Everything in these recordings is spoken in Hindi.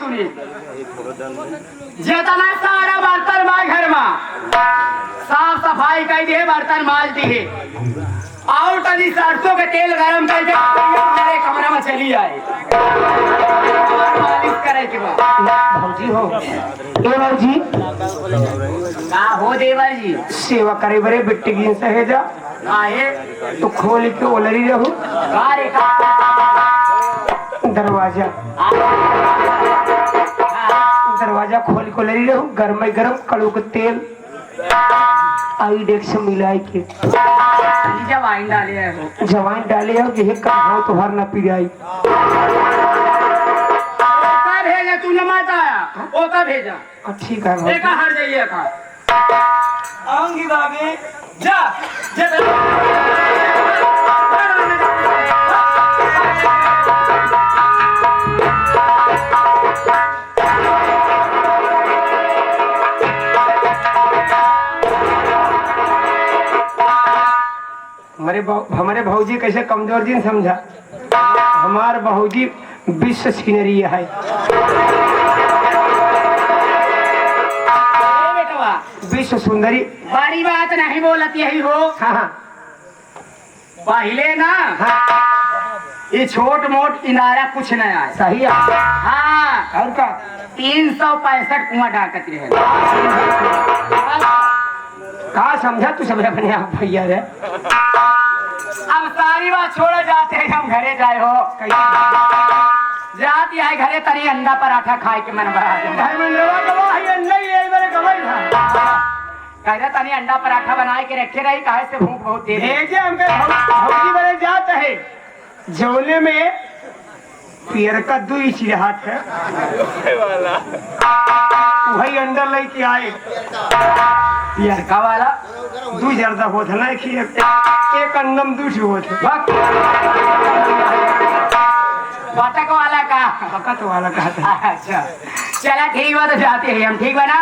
सुनी जितना सारा बर्तन बा घर में साफ सफाई कर दिए, बर्तन माज दिए और तनी सरसों के तेल गरम करके हमारे कमरे में चली आए मालिश करे के बाद। भौजी हो देवर जी का हो देवर जी सेवा करे बरे बिट्टी गिन सहे जा काहे तो खोल के ओलरी रहू कारे का दरवाजा दरवाजा खोल के ओलरी रहू गरम गरम कड़ू के तेल आई डेक से मिलाई के जवाइन डाले हो जवाइन डाले हो कि कब हो तो हर न पी जाई। भेजा तू न मत आया वो का भेजा ठीक है देखा हर जाइए का आऊंगी भाभी जा हमारे भौजी कैसे कमजोर दिन समझा। हमार भौजी विश्व सीनरी है। विश्व सुंदरी बड़ी बात नहीं बोलत यही हो। हाँ पहले ना ये छोट मोट इनारा कुछ न आए सही है। हाँ और का 365 कुआं डाकत रहे कहा समझा तू सब अपने आप भैया रे। अब सारी बात छोड़ जाते हैं हम घरे जाए हो जाती है घरे तरी अंडा पराठा खाए के मन भरा कह तनी अंडा पराठा बनाए के रखे रही काहे से भूख बहुत तेज भौजी बड़े जात है जौले में पियर का दुई चिराहट है वही अंडा लेके आए पियरका वाला दू जर्दा होता ना कि एक अंडम दूसरी होते बतक वाला का बकत वाला कहता है। अच्छा चला ठीक बा तो जाते हैं हम ठीक बा ना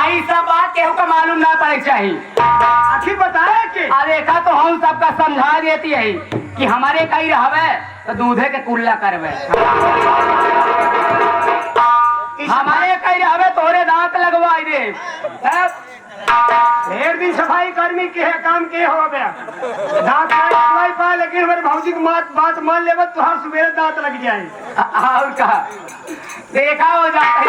आई सब बात केहू का मालूम ना पड़े चाहिए आखिर बताया कि देखा तो हम सबका समझा देती है कि हमारे कहीं रहवे तो दूधे के कुल्ला करवे हमारे कहीं रहवे तोरे दांत लगवाई दे ढेर दिन सफाई कर्मी के है काम के हो गया दांत नहीं पाए लेकिन हमारे भौजी की बात मान ले तो हर सवेरे दांत लग जाए। और कहा देखा हो जाता है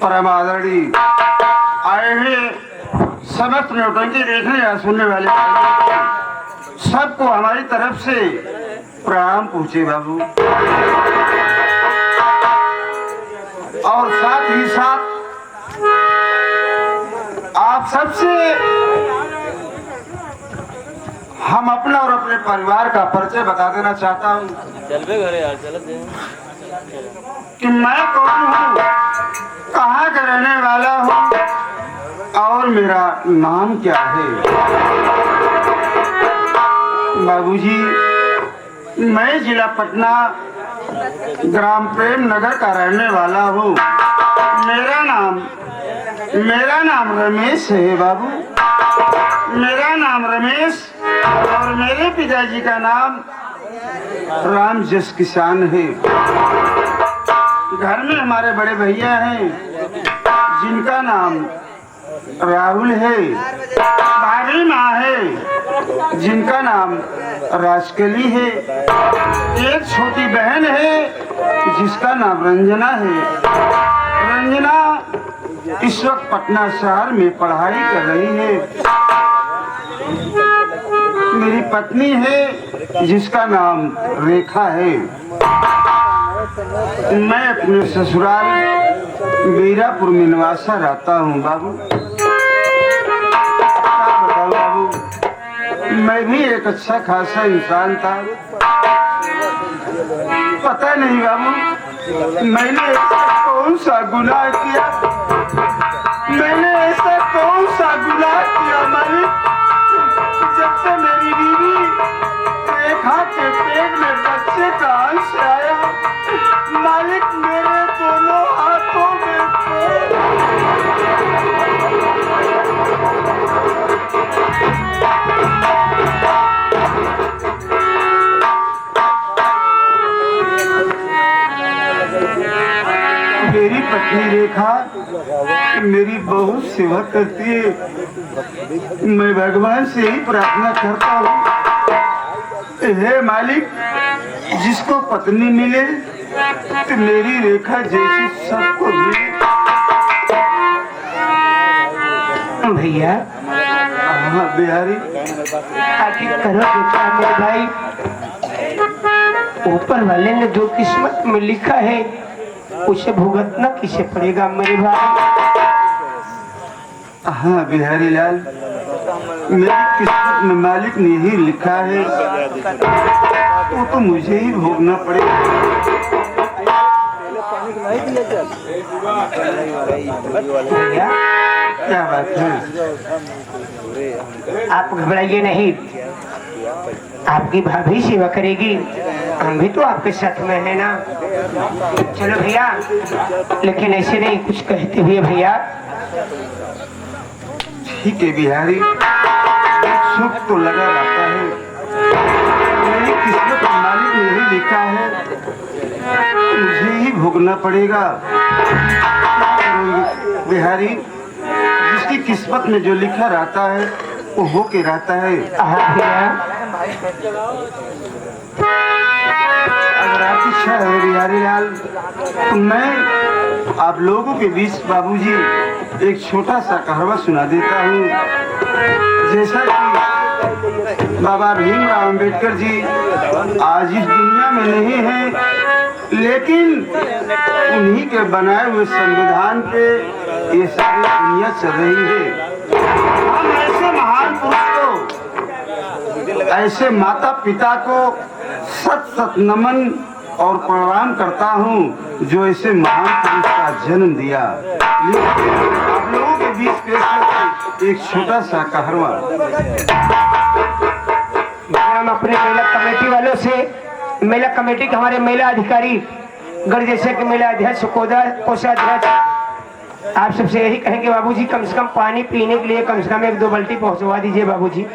परम आदरणीय आए हुए समस्त नौटंकी देखने या सुनने वाले सबको हमारी तरफ से प्रणाम पूछे बाबू और साथ ही साथ आप सबसे हम अपना और अपने परिवार का परिचय बता देना चाहता हूँ कि मैं कौन हूँ, कहाँ का रहने वाला हूँ और मेरा नाम क्या है। बाबूजी, मैं जिला पटना ग्राम प्रेम नगर का रहने वाला हूँ। मेरा नाम रमेश है बाबू, मेरा नाम रमेश और मेरे पिताजी का नाम राम जस किसान है। घर में हमारे बड़े भैया हैं जिनका नाम राहुल है, भाभी माँ है जिनका नाम राजकली है, एक छोटी बहन है जिसका नाम रंजना है। रंजना इस वक्त पटना शहर में पढ़ाई कर रही है। मेरी पत्नी है जिसका नाम रेखा है। मैं अपने ससुराल मीरापुर में निवासा रहता हूँ बाबू। क्या बताऊँ बाबू, मैं भी एक अच्छा खासा इंसान था। पता नहीं बाबू, मैंने ऐसा कौन सा गुनाह किया, मैंने ऐसा कौन सा गुनाह किया मालिक, जब से मेरी बीवी रेखा के पेट में बच्चे का अंश आया मालिक, मेरे दोनों हाथों में मेरी पत्नी रेखा मेरी बहुत सेवा करती है। मैं भगवान से ही प्रार्थना करता हूँ, हे मालिक, जिसको पत्नी मिले तो मेरी रेखा जैसी सबको मिले। भैया हाँ बिहारी, आखिर करो बेटा मेरे भाई, ऊपर वाले ने जो किस्मत में लिखा है उसे भुगतना किसे पड़ेगा मेरे भाई। हाँ बिहारी लाल, मेरी किस्मत में मालिक ने ही लिखा है, वो तो मुझे ही भोगना पड़ेगा। भैया क्या बात है? आप घबराइए नहीं, आपकी भाभी सेवा करेगी, हम भी तो आपके साथ में है ना। चलो भैया, लेकिन ऐसे नहीं कुछ कहते हुए भैया। ठीक है बिहारी, सुख तो लगा रहता है, मेरी किस्मत में मालिक ने ही लिखा है, मुझे ही भोगना पड़ेगा। बिहारी, जिसकी किस्मत में जो लिखा रहता है वो हो के रहता है। हाँ भैया, अगर आपकी इच्छा है बिहारी लाल, तो मैं आप लोगों के बीच बाबूजी एक छोटा सा कहवा सुना देता हूँ। जैसा कि बाबा भीमराव अम्बेडकर जी आज इस दुनिया में नहीं हैं, लेकिन उन्हीं के बनाए हुए संविधान पे ये सारी दुनिया चल रही है। हम ऐसे महान पुरुष को, ऐसे माता पिता को सत सत नमन और प्रणाम करता हूँ जो ऐसे महान पुरुष का जन्म दिया। आप लोगों के बीच पेश करते एक छोटा सा कहरवा। हम अपने मेला कमेटी वालों से, मेला कमेटी के हमारे मेला अधिकारी गढ़ जैसे कि मेला अध्यक्ष कोषाध्यक्ष, आप सबसे यही कहेंगे बाबूजी, कम से कम पानी पीने के लिए कम से कम 1-2 बाल्टी पहुंचवा दीजिए बाबूजी।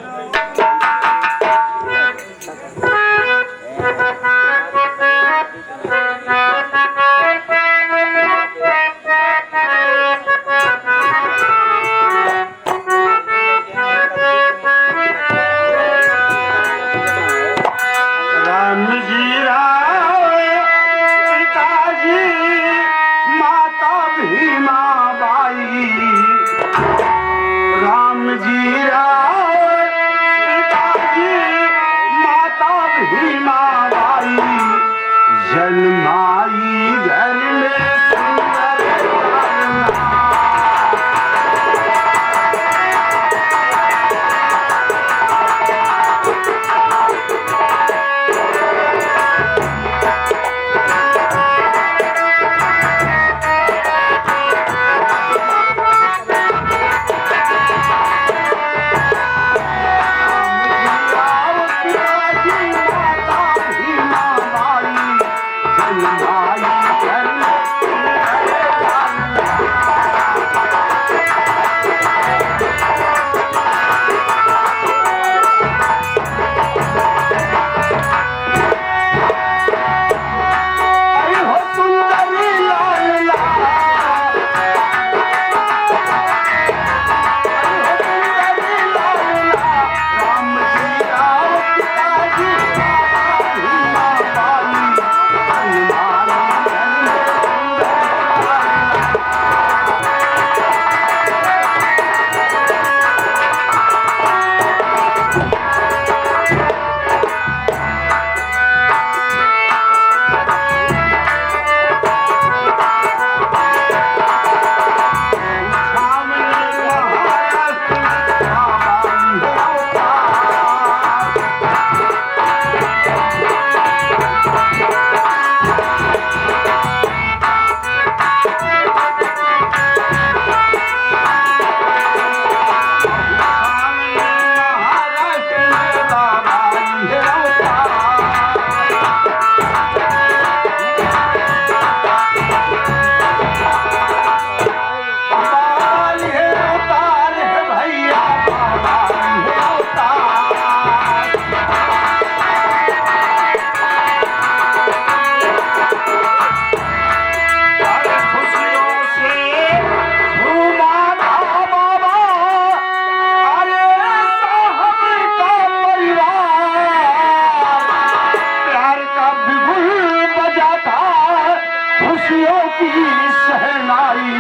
की सहनाई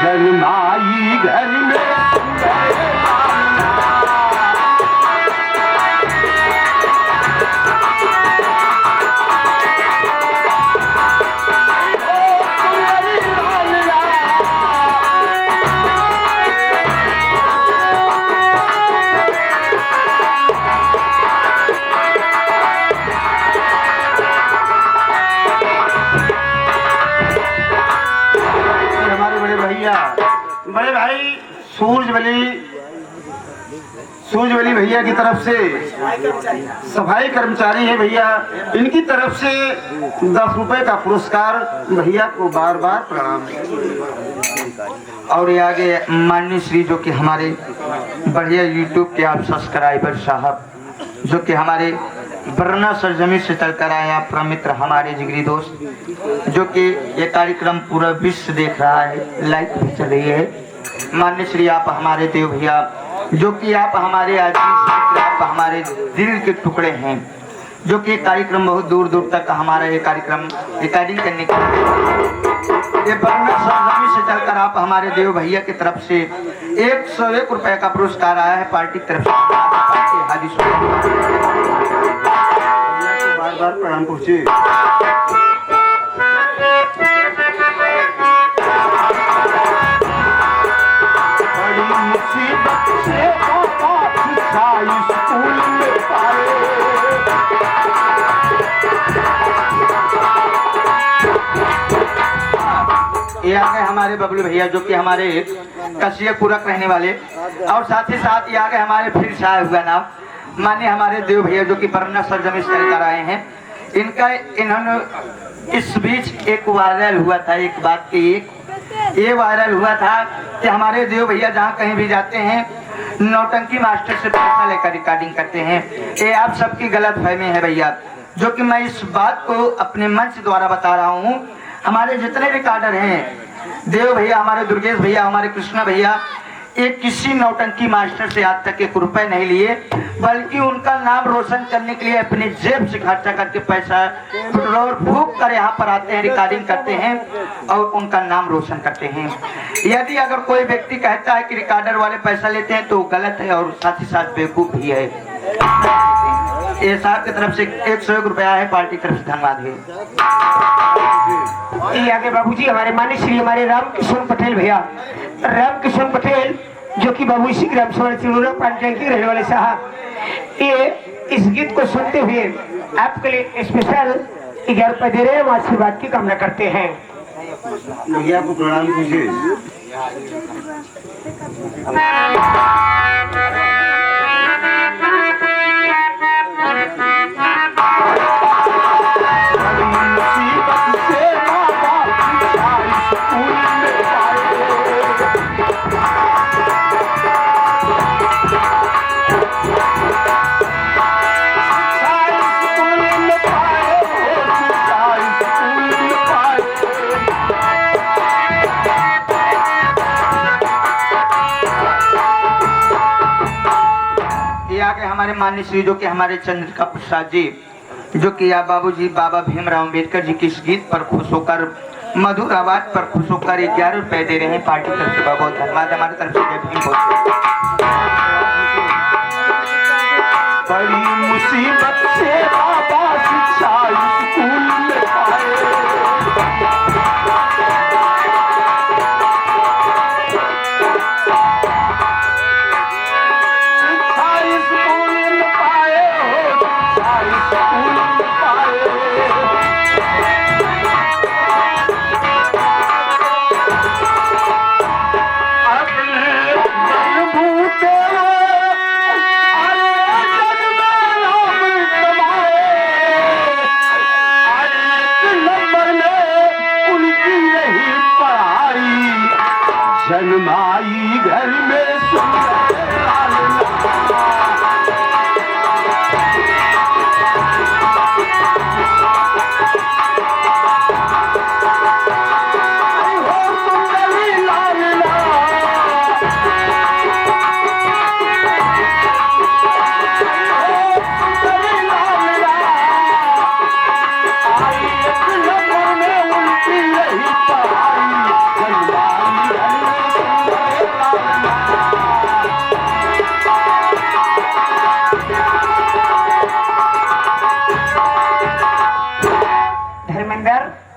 जन्माई घर में बड़े भाई सूरजवली भैया की तरफ से सफाई कर्मचारी है भैया, इनकी तरफ से 10 रुपए का पुरस्कार भैया को बार बार प्रणाम। और ये आगे माननीय श्री जो कि हमारे बढ़िया यूट्यूब के आप सब्सक्राइबर साहब जो कि हमारे बरना सरजमी से चलकर आए हैं, अपना मित्र हमारे जिगरी दोस्त जो कि ये कार्यक्रम पूरा विश्व देख रहा है, लाइव भी चल रही है। माननीय श्री आप हमारे देव भैया जो कि आप हमारे आजीज, आप हमारे दिल के टुकड़े हैं जो कि कार्यक्रम बहुत दूर दूर तक हमारा ये कार्यक्रम रिकॉर्डिंग करने का ये बरना सरजमी से चलकर आप हमारे देव भैया की तरफ से 101 रुपए का पुरस्कार आया है पार्टी की तरफ से। बार बार प्रणाम पहुँचे। ये आ गए हमारे बबलू भैया जो कि हमारे कसिया पूरक रहने वाले, और साथ ही साथ ये आ गए हमारे फिर शाह हुआ नाम माने हमारे देव भैया जो कि बरना सरजमी से कर आए हैं। इन्होंने इस बीच एक वायरल हुआ था, एक बात की ये वायरल हुआ था कि हमारे देव भैया जहाँ कहीं भी जाते हैं नौटंकी मास्टर से पैसा लेकर रिकॉर्डिंग करते हैं। ये आप सबकी गलत फहमी है भैया, जो कि मैं इस बात को अपने मंच द्वारा बता रहा हूँ। हमारे जितने रिकॉर्डर हैं, देव भैया, हमारे दुर्गेश भैया, हमारे कृष्णा भैया, एक किसी नौटंकी मास्टर से आज तक 1 रुपए नहीं लिए, बल्कि उनका नाम रोशन करने के लिए अपनी जेब से खर्चा करके पैसा पेट्रोल फूक कर यहाँ पर आते हैं, रिकॉर्डिंग करते हैं और उनका नाम रोशन करते हैं। यदि अगर कोई व्यक्ति कहता है कि रिकॉर्डर वाले पैसा लेते हैं तो गलत है और साथ ही साथ बेवकूफ भी है। ये साहब की तरफ से 101 रुपया है, पार्टी की तरफ से धन्यवाद है। ये आगे बाबूजी हमारे मान्य श्री हमारे रामकिशन पटेल भैया, रामकिशन पटेल जो कि बाबू श्री ग्राम सभा चिड़ूरा पांचन के रहने वाले साहब, ये इस गीत को सुनते हुए आपके लिए स्पेशल 11 रुपए दे रहे हैं, आशीर्वाद की कामना करते हैं। भैया को प्रणाम कीजिए। हमारे माननीय श्री जो कि हमारे चंद्रिका प्रसाद जी जो कि आप बाबूजी बाबा भीमराव अम्बेडकर जी की इस गीत पर खुश होकर मधुर आवाज पर खुश होकर 11 रुपए दे रहे हैं, पार्टी की तरफ से बहुत बहुत धन्यवाद। हमारी तरफ से जय भीम। बड़ी मुसीबत से बाबा शिक्षा स्कूल में पाए, अपने धर्मेंद्र